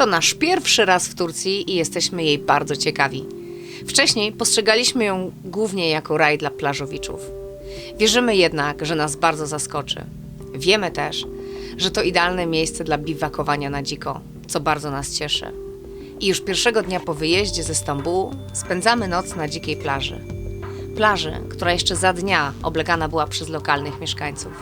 To nasz pierwszy raz w Turcji i jesteśmy jej bardzo ciekawi. Wcześniej postrzegaliśmy ją głównie jako raj dla plażowiczów. Wierzymy jednak, że nas bardzo zaskoczy. Wiemy też, że to idealne miejsce dla biwakowania na dziko, co bardzo nas cieszy. I już pierwszego dnia po wyjeździe ze Stambułu spędzamy noc na dzikiej plaży. Plaży, która jeszcze za dnia oblegana była przez lokalnych mieszkańców.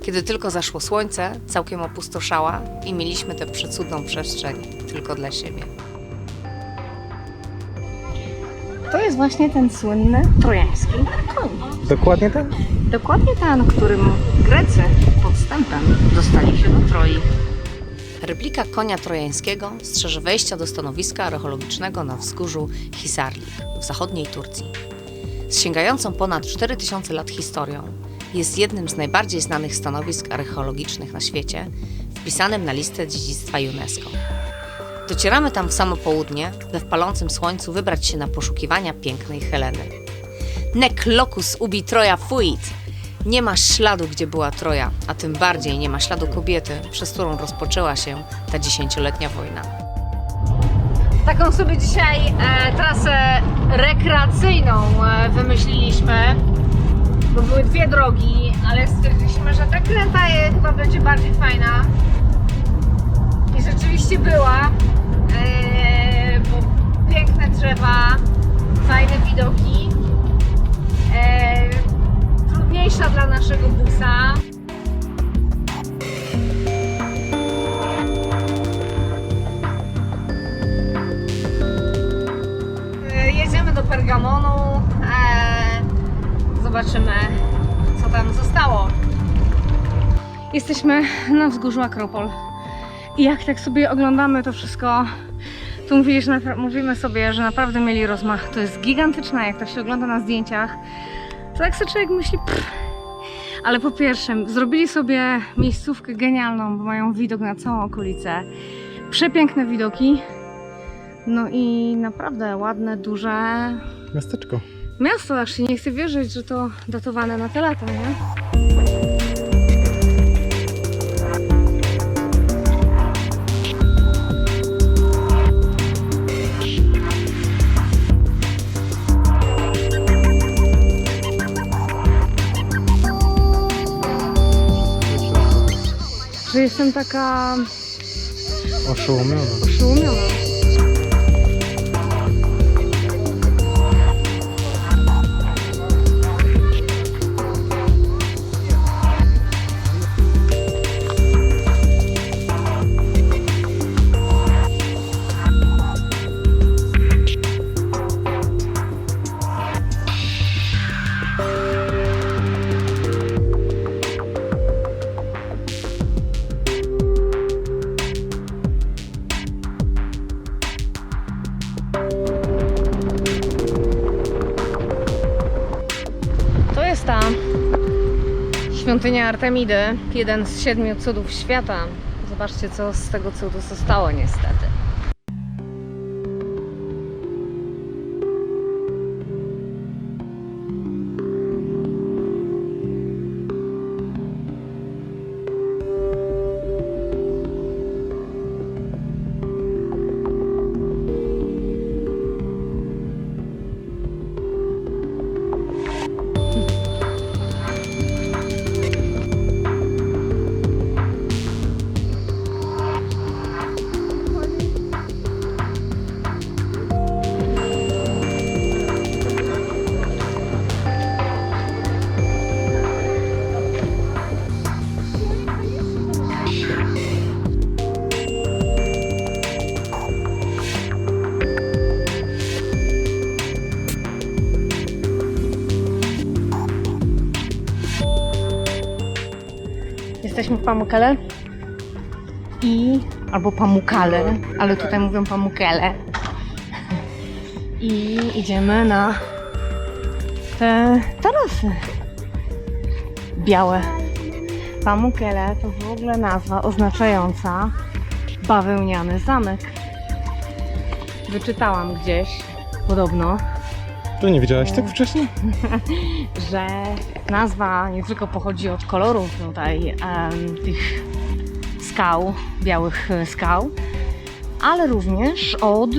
Kiedy tylko zaszło słońce, całkiem opustoszała i mieliśmy tę przecudną przestrzeń tylko dla siebie. To jest właśnie ten słynny trojański koń. Dokładnie ten? Dokładnie ten, którym Grecy podstępem dostali się do Troi. Replika konia trojańskiego strzeże wejścia do stanowiska archeologicznego na wzgórzu Hisarlik w zachodniej Turcji. Z sięgającą ponad 4000 lat historią jest jednym z najbardziej znanych stanowisk archeologicznych na świecie, wpisanym na listę dziedzictwa UNESCO. Docieramy tam w samo południe, by w palącym słońcu wybrać się na poszukiwania pięknej Heleny. Nec locus ubi Troja fuit! Nie ma śladu, gdzie była Troja, a tym bardziej nie ma śladu kobiety, przez którą rozpoczęła się ta 10-letnia wojna. Taką sobie dzisiaj trasę rekreacyjną wymyśliliśmy, bo były dwie drogi, ale stwierdziliśmy, że ta kręta chyba będzie bardziej fajna. I rzeczywiście była, bo piękne drzewa, fajne widoki, trudniejsza dla naszego busa. Jedziemy do Pergamonu, zobaczymy, co tam zostało. Jesteśmy na wzgórzu Akropol i jak tak sobie oglądamy to wszystko, to mówimy sobie, że naprawdę mieli rozmach. To jest gigantyczne, jak to się ogląda na zdjęciach. To tak sobie człowiek myśli, ale po pierwsze, zrobili sobie miejscówkę genialną, bo mają widok na całą okolicę. Przepiękne widoki. No i naprawdę ładne, duże Miasteczko. miasto, aż się nie chce wierzyć, że to datowane na te lata, nie? Że jestem taka Oszołomiona. oszołomiona. To jest ta świątynia Artemidy, jeden z 7 cudów świata. Zobaczcie, co z tego cudu zostało niestety. Jesteśmy w Pamukkale albo Pamukkale, ale tutaj mówią Pamukkale. I idziemy na te tarasy białe. Pamukkale to w ogóle nazwa oznaczająca bawełniany zamek. Wyczytałam gdzieś, podobno, To nie widziałaś tak wcześniej? że nazwa nie tylko pochodzi od kolorów tutaj tych skał, białych skał, ale również od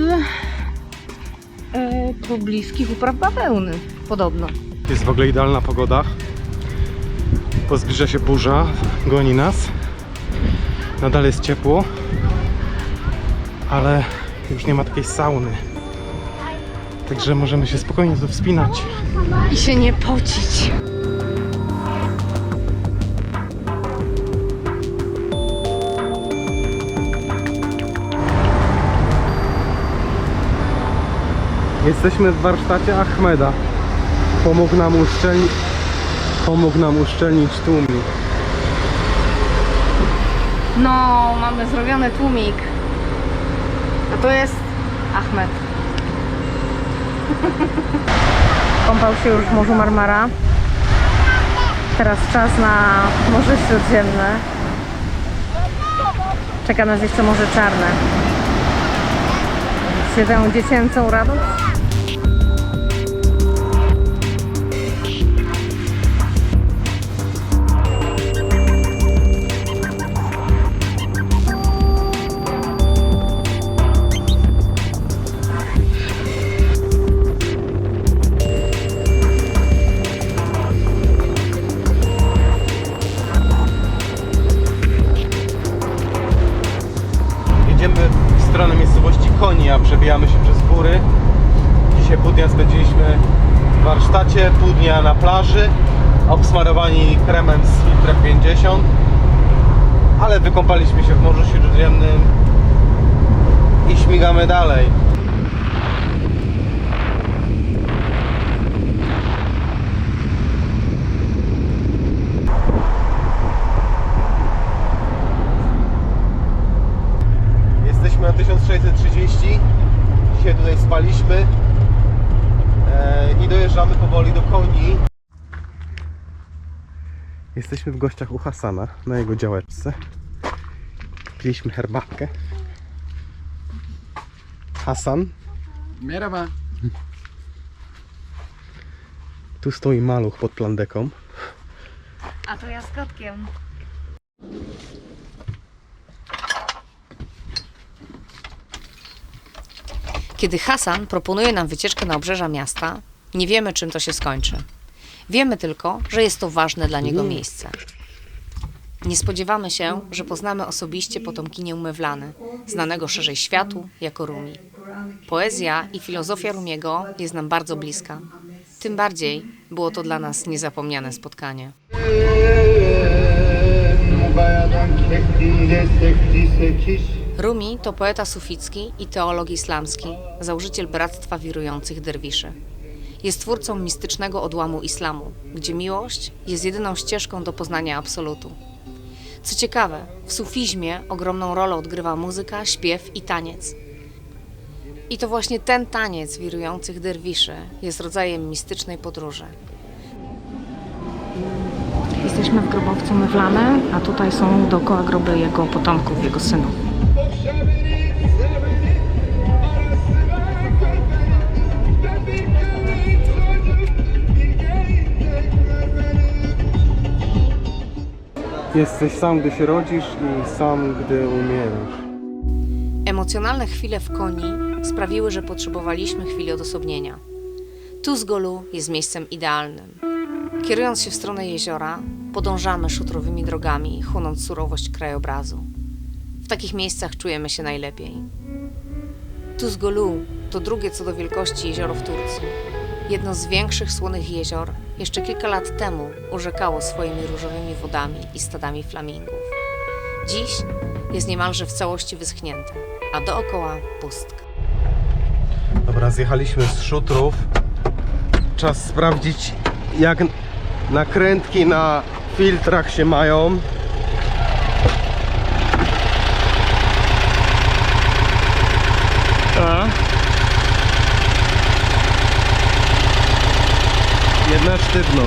pobliskich upraw bawełny, podobno. Jest w ogóle idealna pogoda, bo zbliża się burza, goni nas. Nadal jest ciepło, ale już nie ma takiej sauny. Także możemy się spokojnie tu wspinać. I się nie pocić. Jesteśmy w warsztacie Ahmeda. Pomógł nam uszczelnić tłumik. No, mamy zrobiony tłumik. A to jest Ahmed. Kąpał się już w Morzu Marmara. Teraz czas na Morze Śródziemne. Czeka nas jeszcze Morze Czarne. Widzicie tę dziecięcą radość? Jedziemy w stronę miejscowości Konia, przebijamy się przez góry. Dzisiaj pół dnia spędziliśmy w warsztacie, pół dnia na plaży, obsmarowani kremem z filtra 50, ale wykąpaliśmy się w Morzu Śródziemnym i śmigamy dalej. Jesteśmy na 1630. Dzisiaj tutaj spaliśmy i dojeżdżamy powoli do Koni. Jesteśmy w gościach u Hasana na jego działeczce. Piliśmy herbatkę. Hasan. Merhaba. Tu stoi maluch pod plandeką. A to ja z kotkiem. Kiedy Hasan proponuje nam wycieczkę na obrzeża miasta, nie wiemy, czym to się skończy. Wiemy tylko, że jest to ważne dla niego miejsce. Nie spodziewamy się, że poznamy osobiście potomkinię Mewlany, znanego szerzej światu jako Rumi. Poezja i filozofia Rumiego jest nam bardzo bliska. Tym bardziej było to dla nas niezapomniane spotkanie. Rumi to poeta suficki i teolog islamski, założyciel Bractwa Wirujących Derwiszy. Jest twórcą mistycznego odłamu islamu, gdzie miłość jest jedyną ścieżką do poznania absolutu. Co ciekawe, w sufizmie ogromną rolę odgrywa muzyka, śpiew i taniec. I to właśnie ten taniec wirujących derwiszy jest rodzajem mistycznej podróży. Jesteśmy w grobowcu Mewlany, a tutaj są dookoła groby jego potomków, jego synów. Jesteś sam, gdy się rodzisz i sam, gdy umierasz. Emocjonalne chwile w Koni sprawiły, że potrzebowaliśmy chwili odosobnienia. Tuzgolu jest miejscem idealnym. Kierując się w stronę jeziora, podążamy szutrowymi drogami, chłonąc surowość krajobrazu. W takich miejscach czujemy się najlepiej. Tuzgolu to drugie co do wielkości jezioro w Turcji. Jedno z większych słonych jezior jeszcze kilka lat temu urzekało swoimi różowymi wodami i stadami flamingów. Dziś jest niemalże w całości wyschnięte, a dookoła pustka. Dobra, zjechaliśmy z szutrów. Czas sprawdzić, jak nakrętki na filtrach się mają. Jedna sztywno.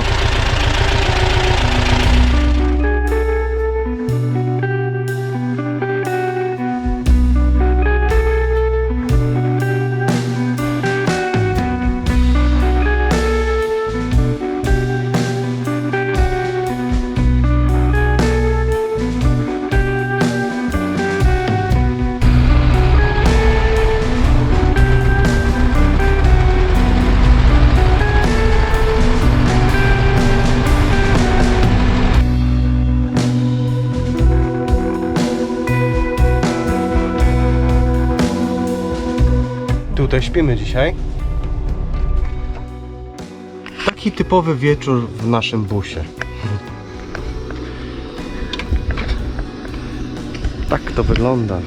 tutaj śpimy dzisiaj. Taki typowy wieczór w naszym busie. Tak to wygląda.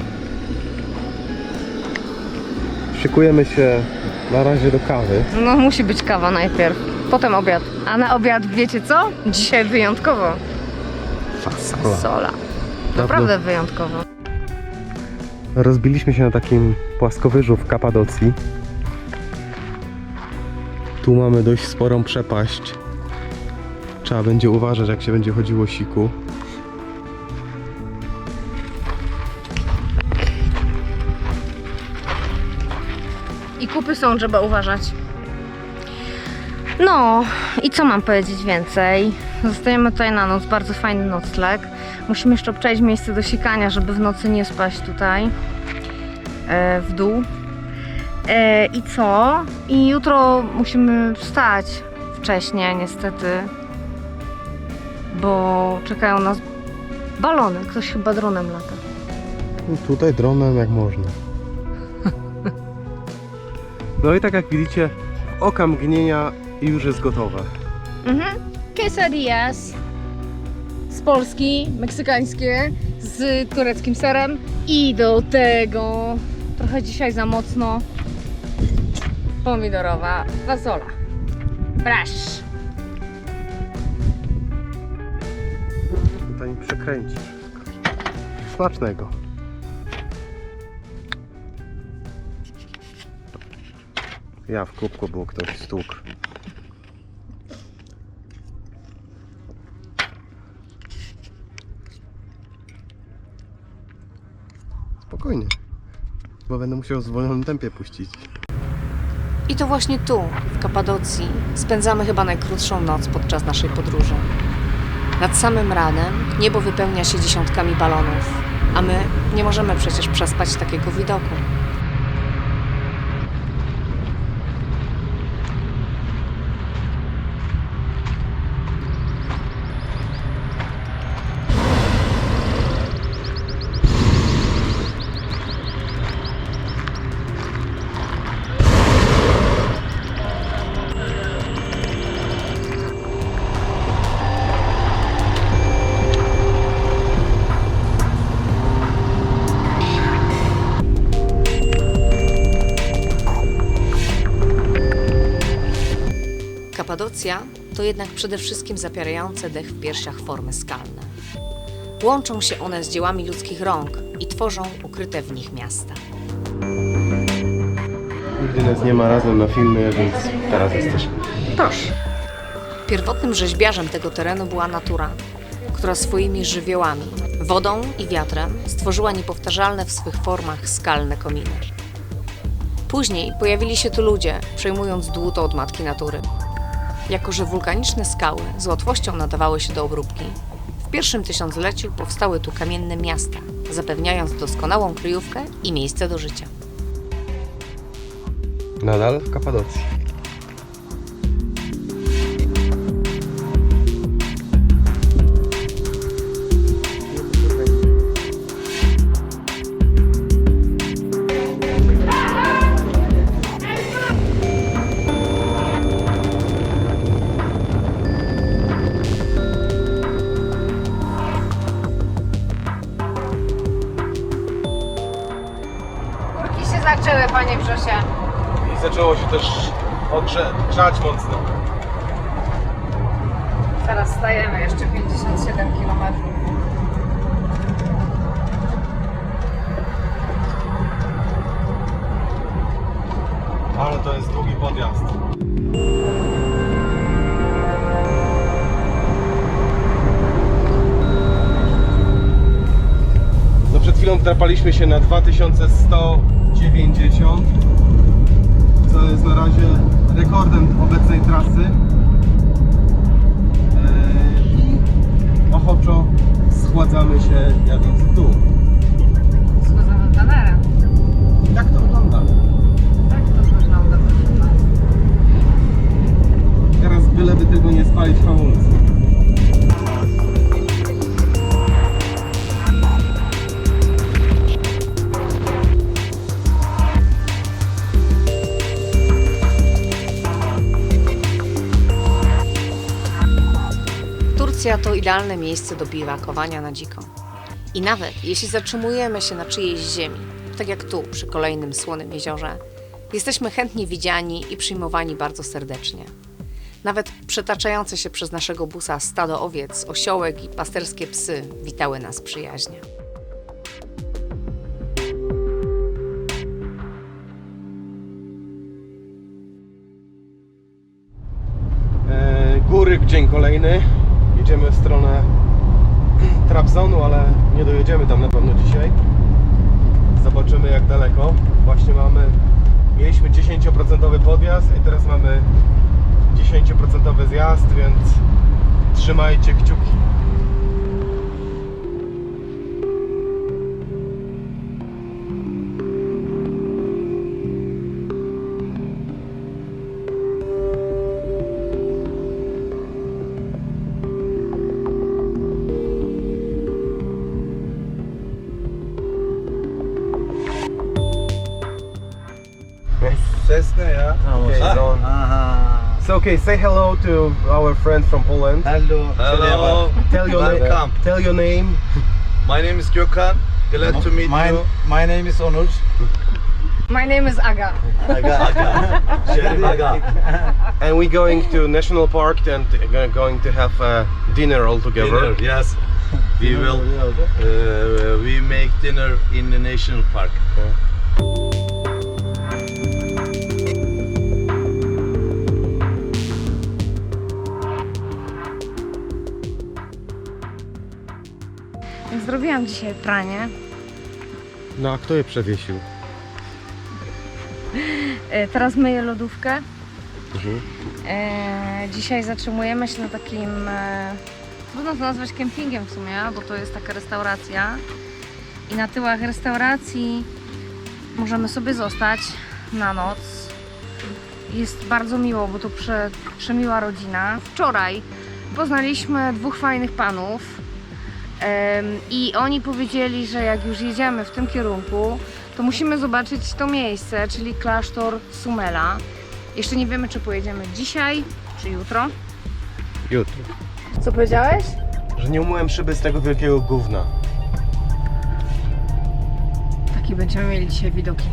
Szykujemy się na razie do kawy. No musi być kawa najpierw, potem obiad. A na obiad wiecie co? Dzisiaj wyjątkowo. Fasola. Naprawdę wyjątkowo. Rozbiliśmy się na takim płaskowyżu w Kapadocji. Tu mamy dość sporą przepaść. Trzeba będzie uważać, jak się będzie chodziło siku. I kupy są, trzeba uważać. No i co mam powiedzieć więcej? Zostajemy tutaj na noc, bardzo fajny nocleg. Musimy jeszcze obczaić miejsce do sikania, żeby w nocy nie spaść tutaj w dół. I co? I jutro musimy wstać wcześnie niestety, bo czekają nas balony. Ktoś chyba dronem lata. Tutaj dronem jak można. No i tak jak widzicie, oka mgnienia i już jest gotowe. Quesadillas z Polski, meksykańskie, z tureckim serem i do tego trochę dzisiaj za mocno pomidorowa fasola. Brasz. Tutaj mi przekręci wszystko. Smacznego. Ja w kubku, był ktoś stłukł. Spokojnie, bo będę musiał w zwolnionym tempie puścić. I to właśnie tu, w Kapadocji, spędzamy chyba najkrótszą noc podczas naszej podróży. Nad samym ranem niebo wypełnia się dziesiątkami balonów, a my nie możemy przecież przespać takiego widoku. Kapadocja to jednak przede wszystkim zapierające dech w piersiach formy skalne. Łączą się one z dziełami ludzkich rąk i tworzą ukryte w nich miasta. Nigdy nas nie ma razem na filmie, więc teraz jesteśmy. Proszę. Pierwotnym rzeźbiarzem tego terenu była natura, która swoimi żywiołami, wodą i wiatrem stworzyła niepowtarzalne w swych formach skalne kominy. Później pojawili się tu ludzie, przejmując dłuto od matki natury. Jako że wulkaniczne skały z łatwością nadawały się do obróbki, w pierwszym tysiącleciu powstały tu kamienne miasta, zapewniając doskonałą kryjówkę i miejsce do życia. Nadal w Kapadocji. Kurki się zaczęły, panie Grzesie. I zaczęło się też grzać mocno. Zaraz stajemy, jeszcze 57 km. Ale to jest długi podjazd. No przed chwilą wdrapaliśmy się na 2190, co jest na razie rekordem obecnej trasy. I ochoczo schładzamy się jadąc w dół. Schodzamy w kamerę. I tak to wygląda. Tak to wygląda. Teraz byleby tylko nie spalić hamulca. Turcja to idealne miejsce do biwakowania na dziko. I nawet jeśli zatrzymujemy się na czyjejś ziemi, tak jak tu przy kolejnym słonym jeziorze, jesteśmy chętnie widziani i przyjmowani bardzo serdecznie. Nawet przetaczające się przez naszego busa stado owiec, osiołek i pasterskie psy witały nas przyjaźnie. Góry, dzień kolejny. Jedziemy w stronę Trabzonu, ale nie dojedziemy tam na pewno dzisiaj. Zobaczymy jak daleko. Właśnie mieliśmy 10% podjazd i teraz mamy 10% zjazd, więc trzymajcie kciuki. Cessna, yeah. Okay, so, Aha. so okay, say hello to our friend from Poland. Hello. Hello. Tell your Welcome. Tell your name. My name is Gökhan. Glad to meet you. My name is Onur. My name is Aga. Şerif Aga. And we're going to National Park and going to have dinner all together. Dinner, yes. We will. We make dinner in the national park. Więc zrobiłam dzisiaj pranie. No a kto je przewiesił? Teraz myję lodówkę. Dzisiaj zatrzymujemy się na takim, trudno to nazwać kempingiem w sumie, bo to jest taka restauracja. I na tyłach restauracji możemy sobie zostać na noc. Jest bardzo miło, bo tu przemiła rodzina. Wczoraj poznaliśmy dwóch fajnych panów. I oni powiedzieli, że jak już jedziemy w tym kierunku, to musimy zobaczyć to miejsce, czyli klasztor Sumela. Jeszcze nie wiemy, czy pojedziemy dzisiaj, czy jutro. Jutro. Co powiedziałeś? Że nie umyłem szyby z tego wielkiego gówna. Taki będziemy mieli dzisiaj widoki.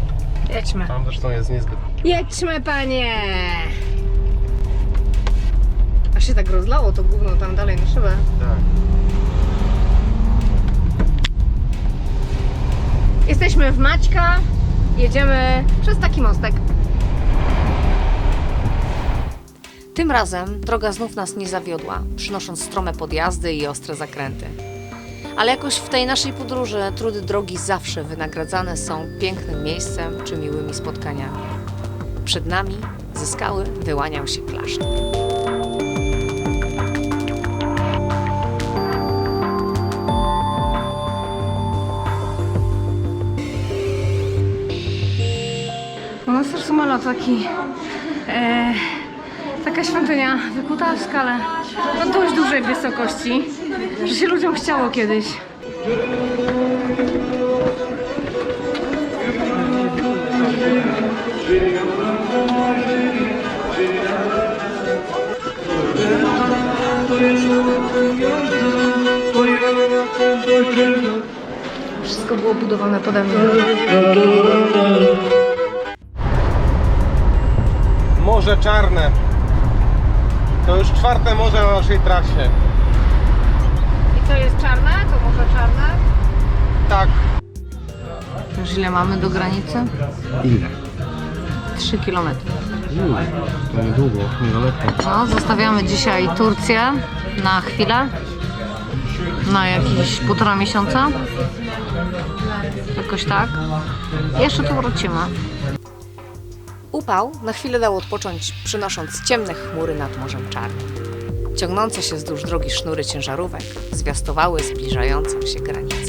Jedźmy. Tam zresztą jest niezbyt. Jedźmy, panie! Aż się tak rozlało to gówno tam dalej na szybę. Tak. Jesteśmy w Maćka, jedziemy przez taki mostek. Tym razem droga znów nas nie zawiodła, przynosząc strome podjazdy i ostre zakręty. Ale jakoś w tej naszej podróży trudy drogi zawsze wynagradzane są pięknym miejscem czy miłymi spotkaniami. Przed nami ze skały wyłaniał się klasztor. Monaster Sumela to taka świątynia wykuta w skale no dość dużej wysokości, że się ludziom chciało kiedyś. Wszystko było budowane pode mnie. Morze Czarne. To już 4. morze na naszej trasie. I co jest czarne? To Morze Czarne? Tak. Wiesz, ile mamy do granicy? Ile? 3 km. To niedługo, niedaleko. No, zostawiamy dzisiaj Turcję na chwilę. Na jakieś 1,5 miesiąca. Jakoś tak. Jeszcze tu wrócimy. Upał na chwilę dał odpocząć, przynosząc ciemne chmury nad Morzem Czarnym. Ciągnące się wzdłuż drogi sznury ciężarówek zwiastowały zbliżającą się granicę.